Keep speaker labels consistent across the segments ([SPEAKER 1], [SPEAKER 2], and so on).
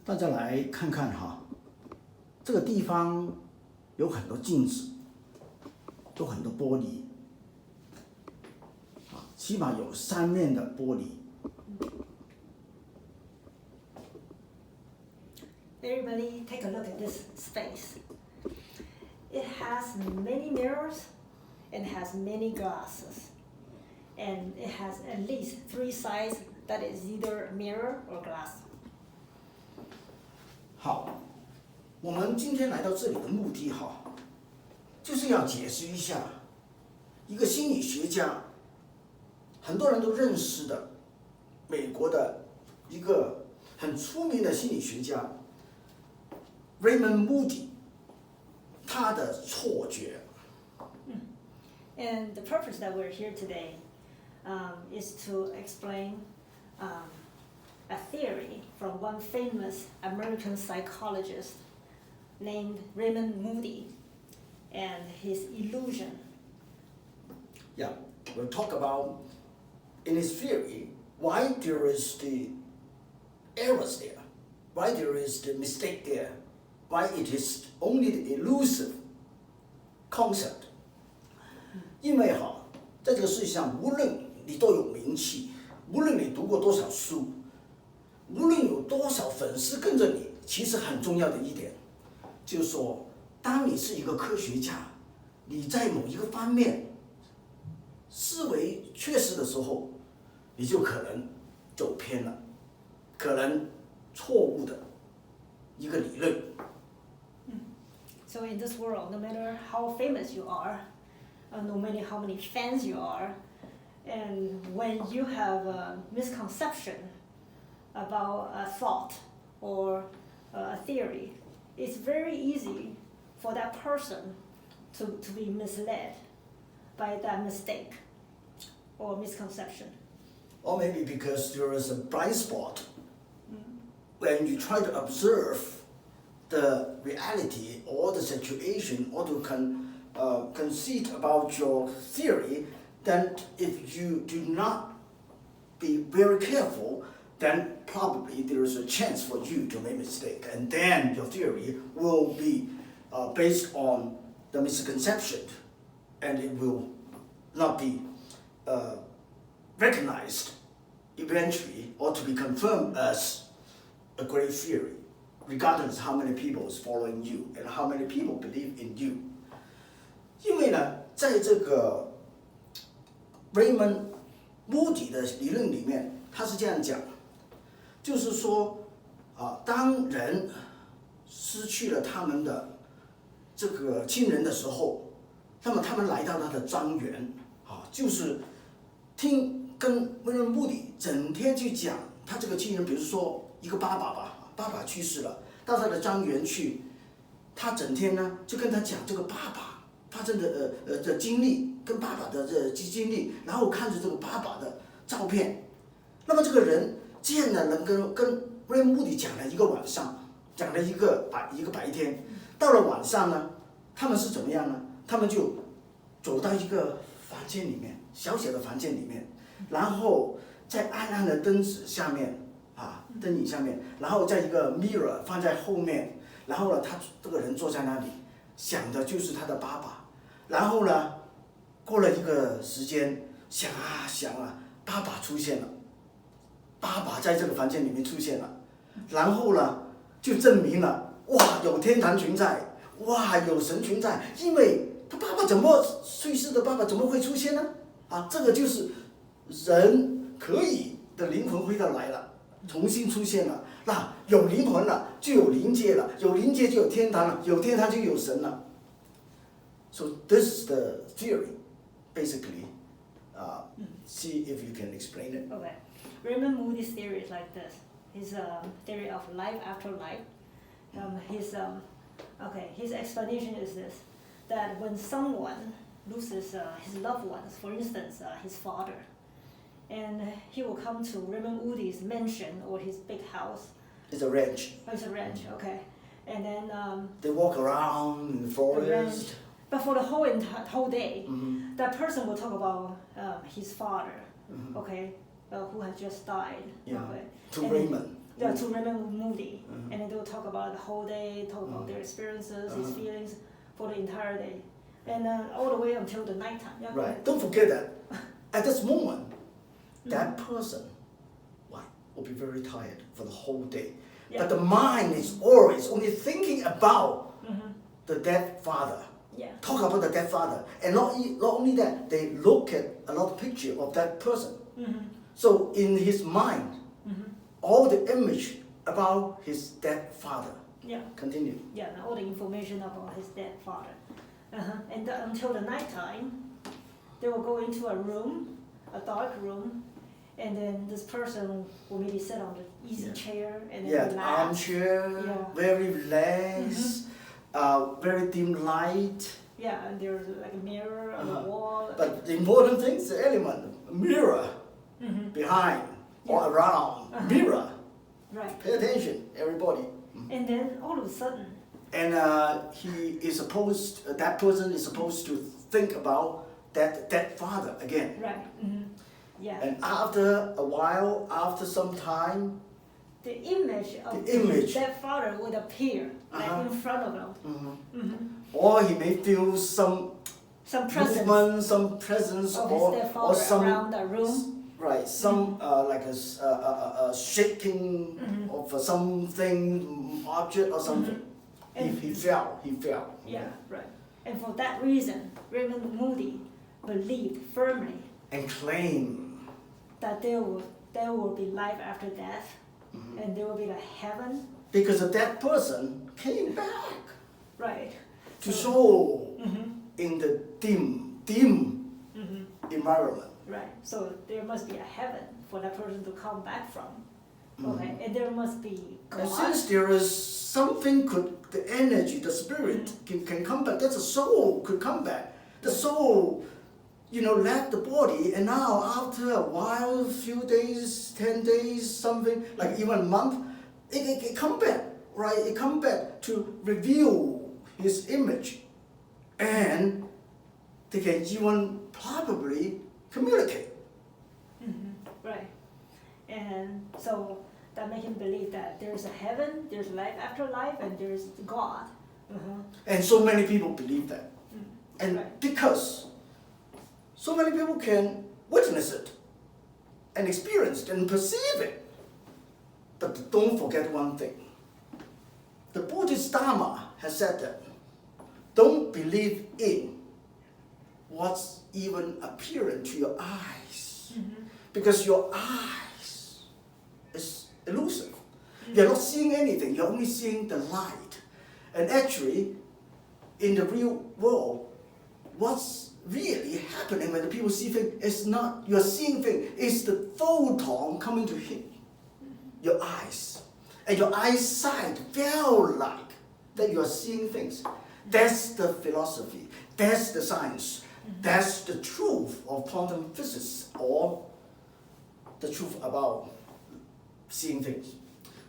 [SPEAKER 1] 大家来看看哈，这个地方有很多镜子，有很多玻璃，起码有3面的玻璃。
[SPEAKER 2] Everybody take a look at this space. It has many mirrors and has many glasses. And it has at least 3 sides that is either mirror or glass.
[SPEAKER 1] 好，我们今天来到这里的目的哈，就是要解释一下一个心理学家，很多人都认识的，美国的一个很出名的心理学家 Raymond Moody， 他的错觉。
[SPEAKER 2] And the purpose that we're here today is to explain a theory from one famous American psychologist named Raymond Moody and his illusion.
[SPEAKER 1] Yeah, we'll talk about in his theory why there is the errors there, why there is the mistake there, why it is only the elusive concept. 因为哈，在这个世界上，无论你多有名气，无论你读过多少书，无论有多少粉丝跟着你，其实很重要的一点，就是说，当你是一个科学家，你在某一个方面思维缺失的时候，你就可能走偏了，可能错误的一个理论。
[SPEAKER 2] So in this world, no matter how famous you are, no matter how many fans you are, and when you have a misconception about a thought or a theory, it's very easy for that person to be misled by that mistake or misconception.
[SPEAKER 1] Or maybe because there is a blind spot when you try to observe the reality or the situation or to concede about your theory, then if you do not be very careful, then probably there is a chance for you to make a mistake, and then your theory will be based on the misconception, and it will not be recognized eventually or to be confirmed as a great theory, regardless how many people is following you and how many people believe in you. 因为呢，在这个 Raymond Moody 的理论里面，他是这样讲，就是说当人失去了他们的这个亲人的时候，那么他们来到他的庄园就是跟 Raymond Moody 整天去讲他这个亲人，比如说一个爸爸去世了，到他的庄园去，他整天呢就跟他讲这个爸爸发生的经历，跟爸爸的经历，然后看着这个爸爸的照片。那么这个人这样的能跟 Raymond Moody 讲了一个晚上，讲了一个白天，到了晚上呢，他们是怎么样呢？他们就走到一个房间里面，小小的房间里面，然后在暗暗的灯子下面灯影下面，然后在一个 mirror 放在后面，然后呢，他这个人坐在那里，想的就是他的爸爸，然后呢，过了一个时间，想啊，爸爸出现了，爸爸在这个房间里面出现了，然后呢，就证明了，哇，有天堂存在，哇，有神存在，因为他爸爸怎么去世的爸爸怎么会出现呢？这个就是人可以的灵魂回到来了。重新出现了，那有灵魂了，就有灵界了，有灵界就有天堂了，有天堂就有神了。So this is the theory, basically. See if you can explain it.
[SPEAKER 2] Okay. Raymond Moody's theory is like this. His theory of life after life. His explanation is this: that when someone loses his loved ones, for instance, his father, and he will come to Raymond Moody's mansion or his big house.
[SPEAKER 1] It's a ranch.
[SPEAKER 2] Oh, it's a ranch, okay. And then
[SPEAKER 1] they walk around in the forest.
[SPEAKER 2] But for the whole day, that person will talk about his father, okay, who has just died.
[SPEAKER 1] Yeah.
[SPEAKER 2] Okay.
[SPEAKER 1] To Raymond.
[SPEAKER 2] Yeah, to Raymond Moody, and then they will talk about the whole day, talk about their experiences, his feelings for the entire day, and all the way until the nighttime. Yeah,
[SPEAKER 1] Right. Don't forget that at this moment, that person, will be very tired for the whole day.
[SPEAKER 2] Yeah.
[SPEAKER 1] But the mind is always only thinking about the dead father.
[SPEAKER 2] Yeah.
[SPEAKER 1] Talk about the dead father, and not only that, they look at a lot of picture of that person. So in his mind, all the image about his dead father.
[SPEAKER 2] Yeah.
[SPEAKER 1] Continue.
[SPEAKER 2] Yeah, and all the information about his dead father. And until the nighttime, they will go into a room, a dark room, and then this person will maybe sit on the easy chair and then relax.
[SPEAKER 1] Armchair, very relaxed, very dim light.
[SPEAKER 2] Yeah, and there's like a mirror on the wall.
[SPEAKER 1] But the important thing is the element, mirror behind or around, mirror.
[SPEAKER 2] Right.
[SPEAKER 1] Pay attention, everybody.
[SPEAKER 2] And then all of a sudden.
[SPEAKER 1] And that person is supposed to think about that father again.
[SPEAKER 2] Right. Yeah.
[SPEAKER 1] And after a while, after some time,
[SPEAKER 2] the image of that father would appear like in front of them.
[SPEAKER 1] Or he may feel some
[SPEAKER 2] presence,
[SPEAKER 1] movement, some presence,
[SPEAKER 2] of
[SPEAKER 1] or
[SPEAKER 2] his dead father
[SPEAKER 1] some
[SPEAKER 2] around the room.
[SPEAKER 1] Right, some like a shaking of something, object or something. He fell.
[SPEAKER 2] Yeah, right. And for that reason, Raymond Moody believed firmly
[SPEAKER 1] and claimed
[SPEAKER 2] that there will be life after death, and there will be a heaven.
[SPEAKER 1] Because a dead person came back.
[SPEAKER 2] Right.
[SPEAKER 1] To show in the dim environment.
[SPEAKER 2] Right. So there must be a heaven for that person to come back from. Okay. And there must be God.
[SPEAKER 1] And since there is something the energy, the spirit can come back. That's the soul could come back. The soul, left the body, and now after a while, few days, 10 days, something like even a month, it come back, right? It come back to reveal his image, and they can even probably communicate.
[SPEAKER 2] Right. And so that makes him believe that there's a heaven, there's life after life, and there's God.
[SPEAKER 1] And so many people believe that. And because so many people can witness it and experience it and perceive it. But don't forget one thing. The Buddhist Dharma has said that don't believe in what's even appearing to your eyes. Because your eyes is elusive. You're not seeing anything, you're only seeing the light. And actually, in the real world, what's really happening when the people see things is not you're seeing things, it's the photon coming to hit your eyes. And your eyesight felt like that you are seeing things. That's the philosophy, that's the science, that's the truth of quantum physics, or the truth about seeing things.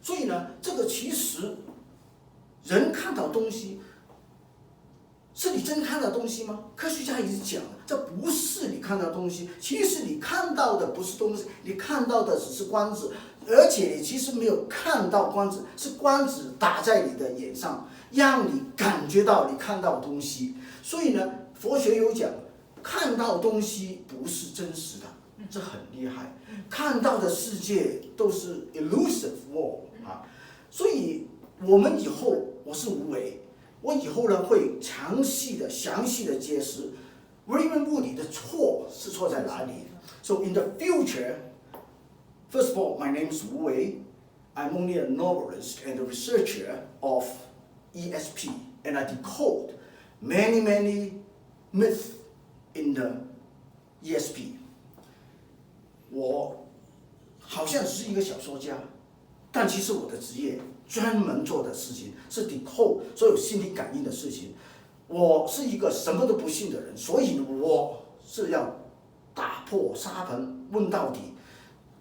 [SPEAKER 1] 所以呢，这个其实人看到东西，是你真看到东西吗？科学家已经讲了，这不是你看到东西，其实你看到的不是东西，你看到的只是光子，而且你其实没有看到光子，是光子打在你的眼上，让你感觉到你看到东西。所以呢，佛学有讲，看到东西不是真实的，这很厉害。看到的世界都是 elusive world 啊，所以我们以后，我是无为。我以后呢会详细的解释 Raymond Moody 的错是错在哪里。So in the future, first of all, my name is Wu Wei. I'm only a novelist and a researcher of ESP, and I decode many myths in the ESP. 我好像只是一个小说家，但其实我的职业专门做的事情是 decode 所有心理感应的事情。我是一个什么都不信的人，所以我是要打破沙盆问到底。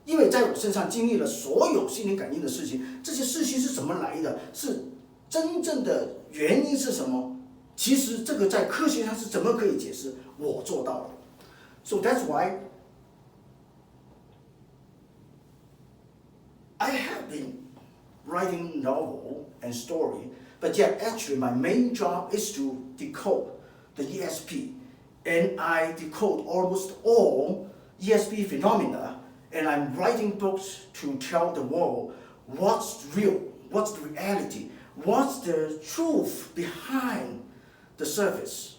[SPEAKER 1] 因为在我身上经历了所有心灵感应的事情，这些事情是怎么来的？是真正的原因是什么？其实这个在科学上是怎么可以解释？我做到了。So that's why I have been writing novel and story, but yet actually my main job is to decode the ESP. And I decode almost all ESP phenomena, and I'm writing books to tell the world what's real, what's the reality, what's the truth behind the surface.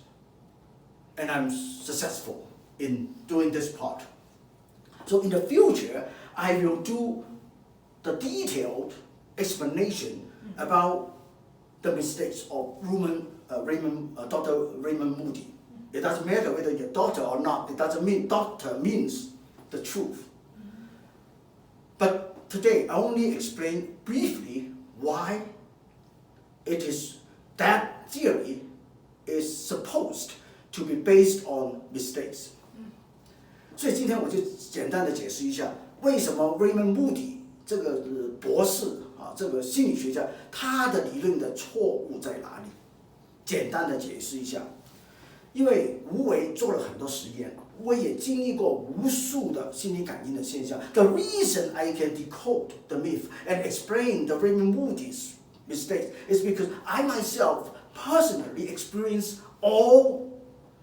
[SPEAKER 1] And I'm successful in doing this part. So in the future, I will do the detailed explanation about the mistakes of Dr. Raymond Moody. It doesn't matter whether you're a doctor or not. It doesn't mean doctor means the truth. But today, I only explain briefly why it is that theory is supposed to be based on mistakes. 所以今天我就简单的解释一下，为什么 Raymond Moody 这个博士啊，这个心理学家，他的理论的错误在哪里？简单的解释一下。因为无为做了很多实验，我也经历过无数的心理感应的现象。The reason I can decode the myth and explain the Raymond Moody's mistakes is because I myself personally experienced all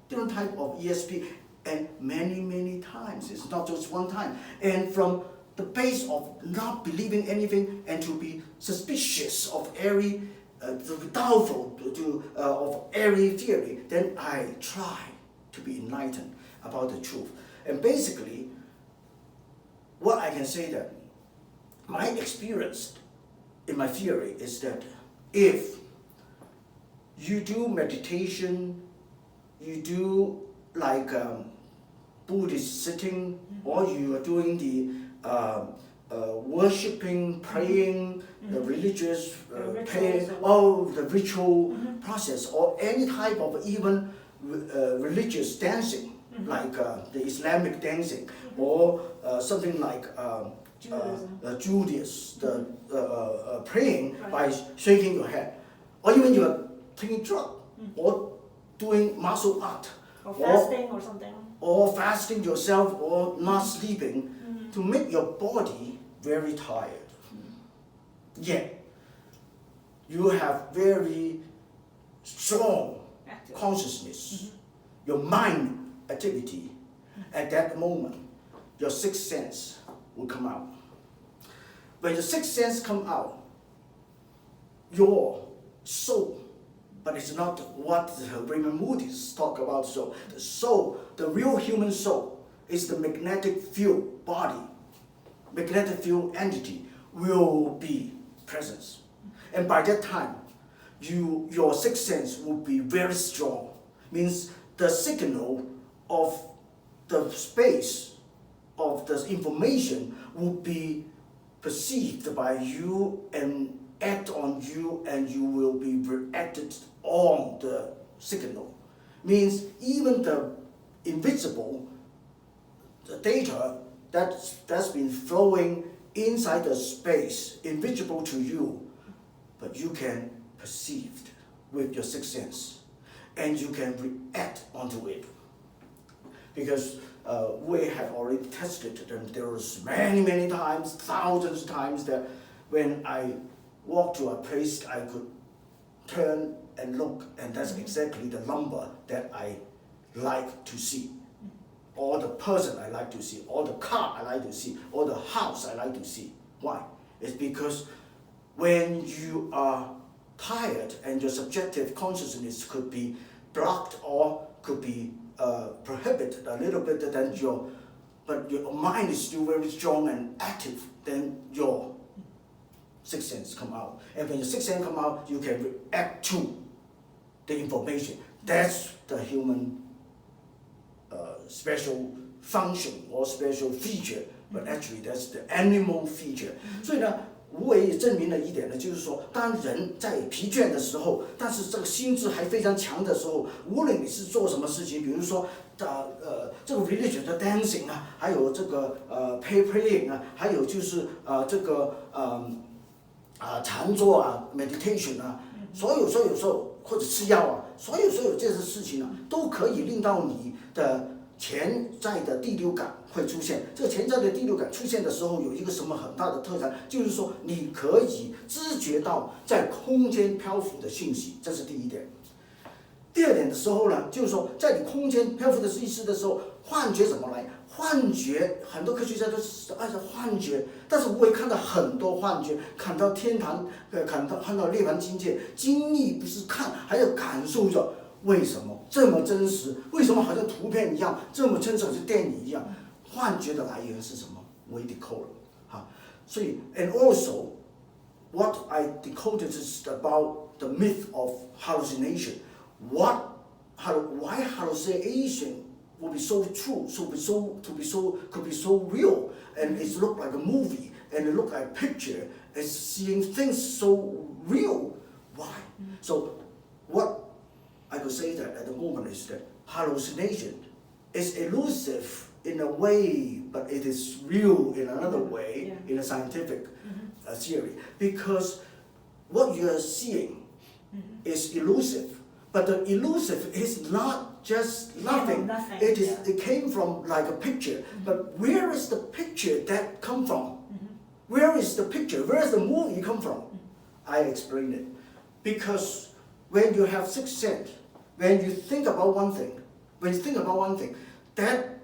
[SPEAKER 1] different types of ESP and many times. It's not just one time. And from the base of not believing anything and to be suspicious of every doubtful of every theory, then I try to be enlightened about the truth. And basically, what I can say that my experience in my theory is that if you do meditation, you do like Buddhist sitting, or you are doing the worshipping, praying, the religious praying, or the ritual process, or any type of even religious dancing, like the Islamic dancing, or something like Judaism, the praying by shaking your head, or even you are taking drug, or doing martial art,
[SPEAKER 2] or fasting or something,
[SPEAKER 1] or fasting yourself, or not sleeping, to make your body very tired. Yet, you have very strong consciousness, your mind activity. At that moment, your sixth sense will come out. When the sixth sense come out, your soul, but it's not what Raymond Moody talk about soul. The soul, the real human soul, is the magnetic field body, magnetic field entity will be presence. And by that time, your sixth sense will be very strong. Means the signal of the space of the information will be perceived by you and act on you, and you will be reacted on the signal. Means even the invisible the data that's been flowing inside the space, invisible to you, but you can perceive it with your sixth sense, and you can react onto it. Because we have already tested it, and there was many times, thousands of times, that when I walk to a place, I could turn and look, and that's exactly the number that I like to see. Or the person I like to see, or the car I like to see, or the house I like to see. Why? It's because when you are tired and your subjective consciousness could be blocked or could be prohibited a little bit, but your mind is still very strong and active, then your sixth sense come out. And when your sixth sense come out, you can react to the information. That's the human special function or special feature, but actually that's the animal feature. 所以呢，无为也证明了一点呢，就是说，当人在疲倦的时候，但是这个心智还非常强的时候，无论你是做什么事情，比如说这个 religious 的 dancing 啊，还有这个praying 啊，还有就是这个禅坐啊 meditation 啊，所有或者吃药啊，所有这些事情啊，都可以令到你的潜在的第六感会出现。这个潜在的第六感出现的时候，有一个什么很大的特长，就是说你可以知觉到在空间漂浮的信息，这是第一点。第二点的时候呢，就是说在你空间漂浮的信息的时候，幻觉怎么来？幻觉很多科学家都是按照幻觉，但是我会看到很多幻觉，看到天堂，看到涅槃境界，经历不是看，还要感受着。为什么这么真实？为什么好像图片一样这么真实，好像电影一样？幻觉的来源是什么？我也 decode 哈，所以 and also what I decoded is about the myth of hallucination. Why hallucination would be so true, could be so real, and it look like a movie, and it look like a picture, and seeing things so real. Why? So what I could say that at the moment is that hallucination is elusive in a way, but it is real in another way, in a scientific theory, because what you are seeing is elusive, but the elusive is not just nothing. It came from like a picture, but where is the picture that come from? Where is the picture? Where is the movie come from? I explain it, because when you have sixth sense, when you think about one thing, that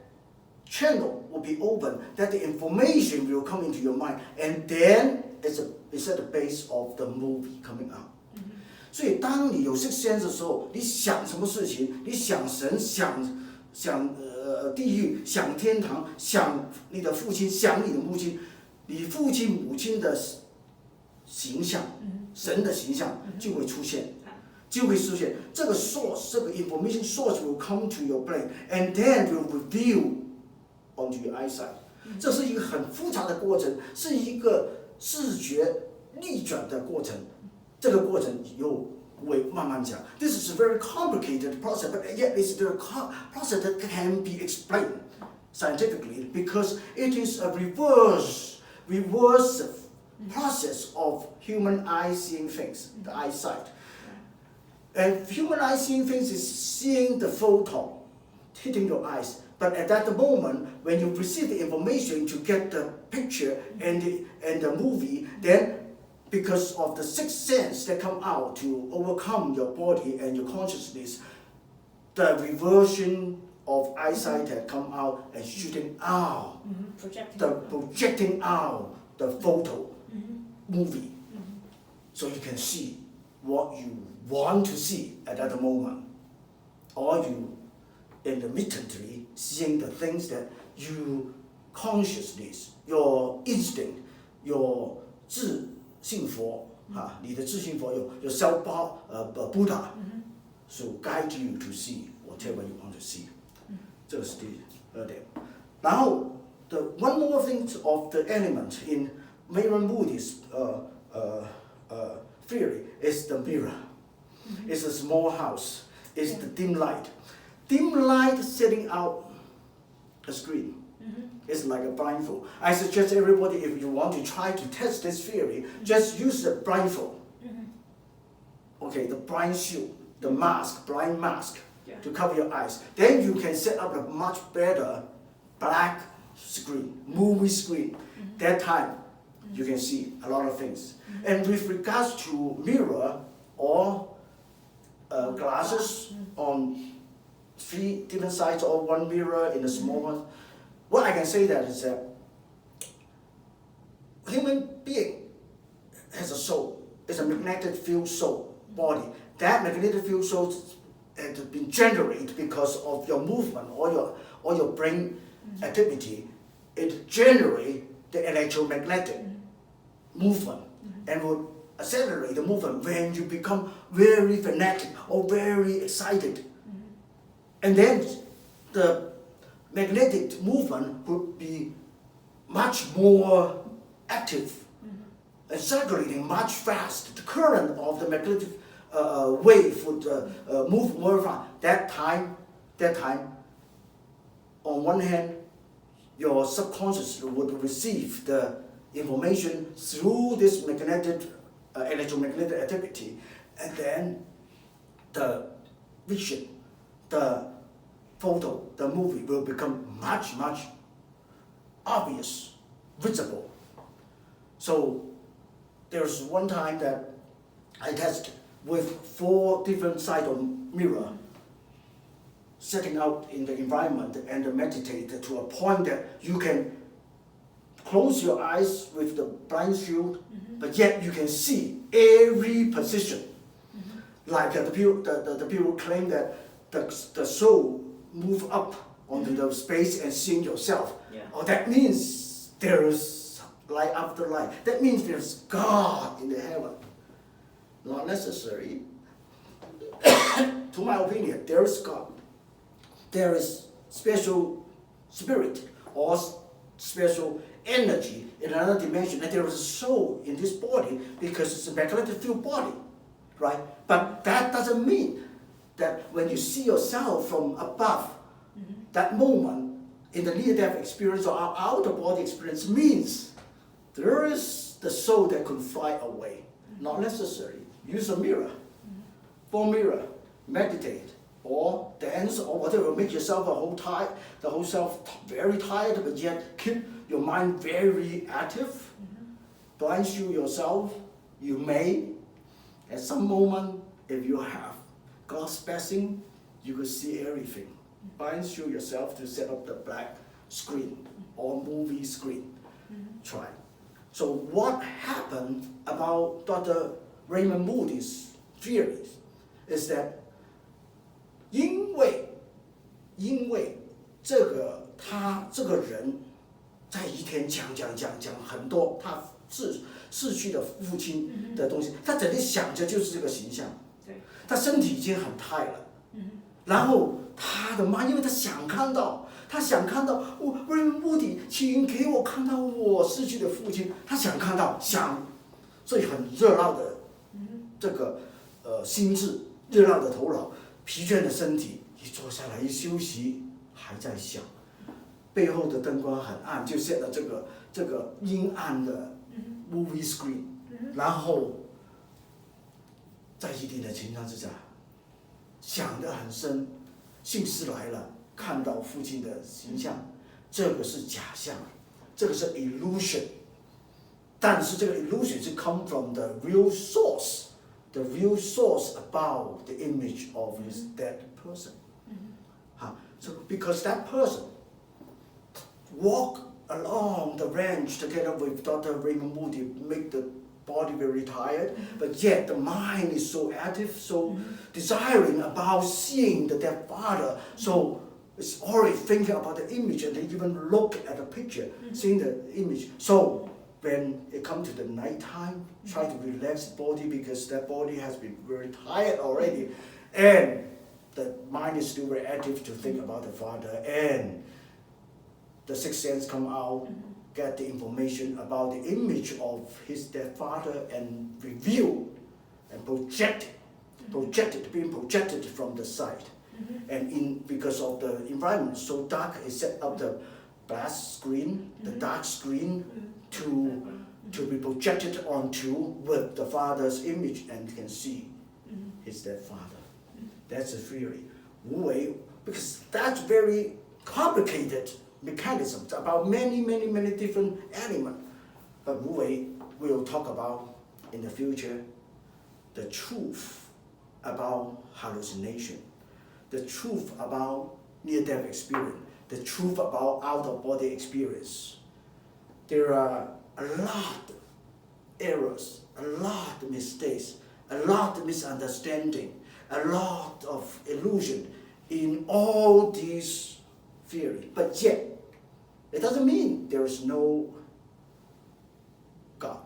[SPEAKER 1] channel will be open, that the information will come into your mind, and then it's at the base of the movie coming out. 所以当你有 sixth sense 的时候，你想什么事情，你想神，想地狱，想天堂，想你的父亲，想你的母亲，你父亲母亲的形象，神的形象就会出现。就会出现这个 source， 这个 information source will come to your brain, and then will reveal onto your eyesight。这是一个很复杂的过程，是一个视觉逆转的过程。这个过程由我慢慢讲。This is a very complicated process, but yet it's the process that can be explained scientifically, because it is a reverse process of human eye seeing things, the eyesight. And human eye seeing things is seeing the photon hitting your eyes. But at that moment, when you receive the information to get the picture and the movie, then because of the sixth sense that come out to overcome your body and your consciousness, the reversion of eyesight had come out and shooting out, projecting out the photo movie. So you can see what you want to see at that moment, or you intermittently seeing the things that you consciousness, your instinct, your 自信佛你的自信佛有 self Buddha, so guide you to see whatever you want to see. 这个是第二点。然后 the one more thing of the element in Raymond Moody's theory is the mirror. It's a small house. It's the dim light. Dim light setting out a screen. It's like a blindfold. I suggest everybody, if you want to try to test this theory, just use the blindfold. Okay, the blind shield, the mask, blind mask, to cover your eyes. Then you can set up a much better black screen, movie screen. That time, you can see a lot of things. And with regards to mirror or glasses on 3 different sides or one mirror in a small one, what I can say that is that human being has a soul. It's a magnetic field soul body. That magnetic field soul has been generated because of your movement or your brain activity. It generates the electromagnetic movement and will accelerate the movement when you become very fanatic or very excited. And then the magnetic movement would be much more active and circulating much fast. The current of the magnetic wave would move more fast. That time, on one hand, your subconscious would receive the information through this magnetic, electromagnetic activity, and then the vision, the photo, the movie will become much, much obvious, visible. So there's one time that I tested with 4 different sides of mirror, setting out in the environment and meditate to a point that you can close your eyes with the blind shield, but yet you can see every position. Like the people claim that the soul move up onto the space and seeing yourself.
[SPEAKER 2] Yeah.
[SPEAKER 1] Oh, that means there's light after light. That means there's God in the heaven. Not necessary. To my opinion, there is God. There is special spirit or special energy in another dimension, and there is a soul in this body because it's a magnetic field body, right? But that doesn't mean that when you see yourself from above, that moment in the near-death experience or out-of-body experience means there is the soul that could fly away. Not necessary. Use a mirror, full mirror, meditate, or dance, or whatever. Make yourself the whole self very tired, but yet keep your mind very active. Blind shield yourself. You may, at some moment, if you have God's blessing, you could see everything. Blind shield yourself to set up the black screen or movie screen. Try. So what happened about Dr. Raymond Moody's theories is that 因为他这个人在一天讲很多他逝去的父亲的东西，他整天想着就是这个形象，他身体已经很态了，然后他的妈，因为他想看到Raymond Moody， 请给我看到我逝去的父亲，他想看到，所以很热闹的这个心智，热闹的头脑，疲倦的身体，一坐下来一休息，还在想，背后的灯光很暗，就set了这个阴暗的 movie screen， 然后在一定的情况之下，想得很深，信息来了，看到父亲的形象，这个是假象，这个是 illusion， 但是这个 illusion 是 come from the real source。The real source about the image of his dead person. So because that person walked along the range together with Dr. Raymond Moody, make the body very tired, but yet the mind is so active, so desiring about seeing the dead father. So it's already thinking about the image and they even look at the picture, seeing the image. So when it comes to the night time, try to relax the body because that body has been very tired already, and the mind is still very active to think about the father, and the sixth sense come out, get the information about the image of his dead father and review and being projected from the side. And because of the environment so dark, it set up the black screen, the dark screen, to be projected onto with the father's image, and you can see his dead father. That's a theory. Wuwei, because that's very complicated mechanisms about many different elements. But Wuwei will talk about in the future the truth about hallucination, the truth about near-death experience, the truth about out-of-body experience. There are a lot of errors, a lot of mistakes, a lot of misunderstanding, a lot of illusion in all these theories. But yet, it doesn't mean there is no God.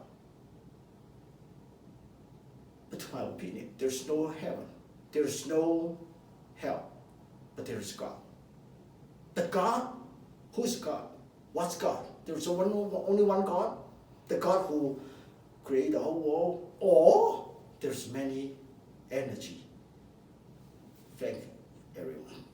[SPEAKER 1] But to my opinion, there's no heaven, there's no hell, but there is God. But God, who's God? What's God? There's only one God, the God who created the whole world, or there's many energy. Thank you, everyone.